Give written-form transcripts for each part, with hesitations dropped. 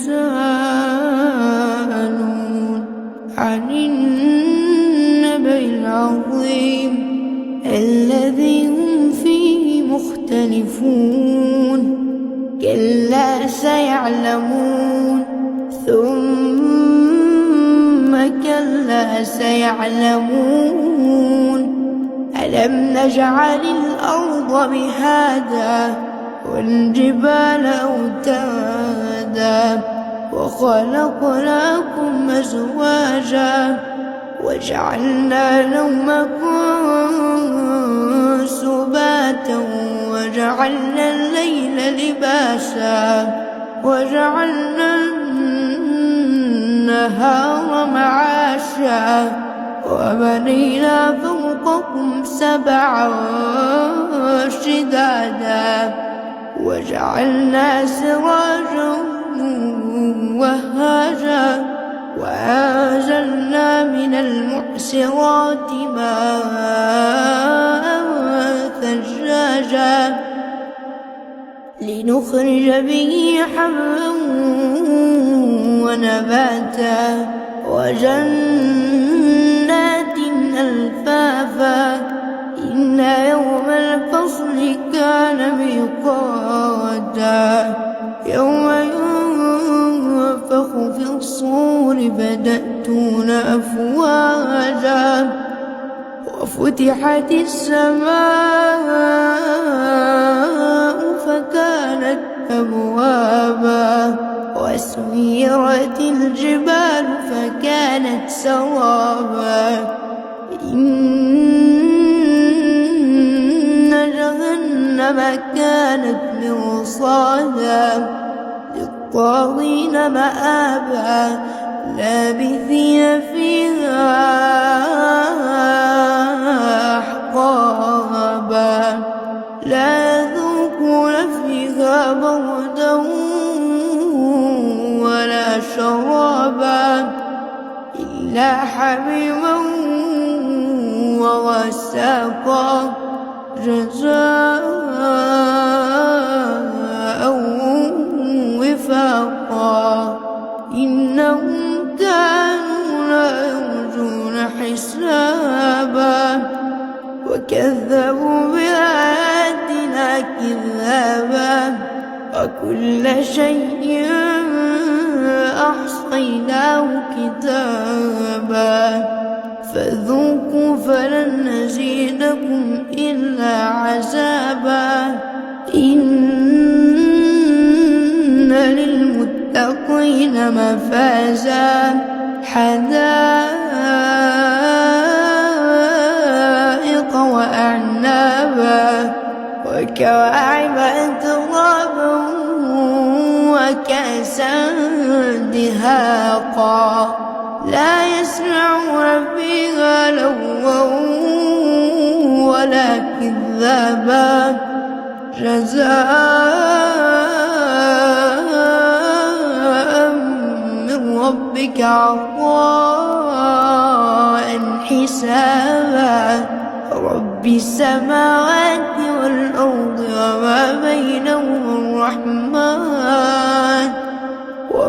يتساءلون عن النبأ العظيم الذي هم فيه مختلفون كلا سيعلمون ثم كلا سيعلمون ألم نجعل الأرض مهادا والجبال أوتادا وخلقناكم أزواجا وجعلنا نومكم سباتا وجعلنا الليل لباسا وجعلنا النهار معاشا وبنينا فوقكم سبعا شدادا وجعلنا سراجا وهاجا وأنزلنا من المعصرات ماء ثجاجا لنخرج به حبا ونباتا وجنات ألفافا إن يوم الفصل كان ميقاتا يوم ينفخ في الصور فتأتون أفواجا وفتحت السماء فكانت أبوابا وسيرت الجبال فكانت سرابا إن جهنم كانت مرصادا للطاغين مآبا لابثين فيها أحقابا لا يذوقون فيها بردا ولا شرابا إلا حميما وغساقا جزاء وفاقا إنهم كانوا لا يرجون حسابا وكذبوا بآياتنا كذابا وكل شيء أحصيناه كتابا فذوقوا فلن نزيدكم إلا عذابا إن للمتقين مفازا حدائق وأعنابا وكواعب أترابا وكأسا دهاقا لا يسمعون فيها لغوا ولا كذابا جزاء من ربك عطاء حسابا رب السماوات والأرض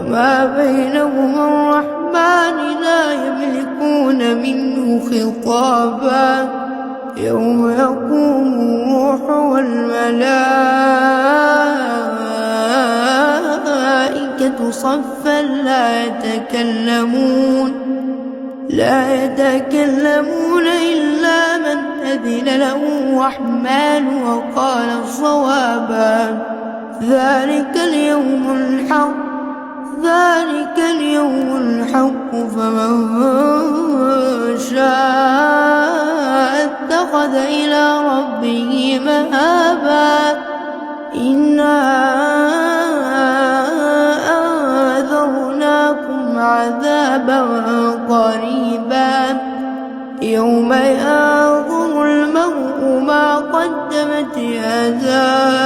وما بينهما الرحمن لا يملكون منه خطابا يوم يقوم الروح والملائكة صفا لا يتكلمون إلا من أذن له الرحمن وقال صوابا ذلك اليوم الحق فمن شاء اتخذ إلى ربه مآبا إنا أنذرناكم عذابا قريبا يوم ينظر المرء ما قدمت يداه